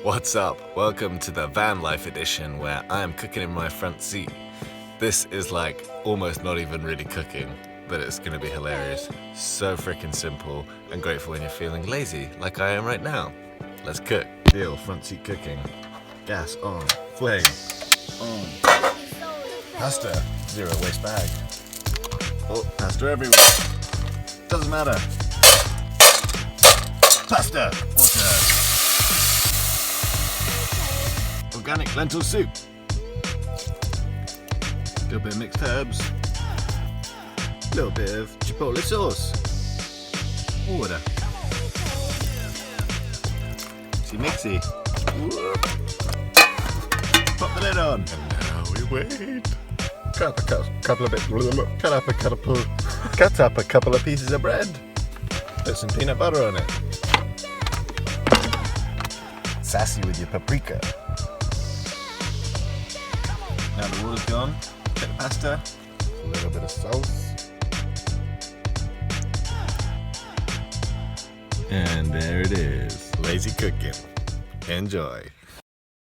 What's up? Welcome to the van life edition where I am cooking in my front seat. This is like almost not even really cooking, but it's gonna be hilarious. So freaking simple and great for when you're feeling lazy like I am right now. Let's cook. Deal, front seat cooking. Gas on, flame on. Pasta, zero waste bag. Oh, pasta everywhere. Doesn't matter. Pasta, water. Organic lentil soup. Little bit of mixed herbs. Little bit of chipotle sauce. Water. Mixy. Pop the lid on. And now we wait. Cut up a couple of pieces of bread. Put some peanut butter on it. Sassy with your paprika. Now the water's gone. Get the pasta. A little bit of sauce. And there it is. Lazy cooking. Enjoy.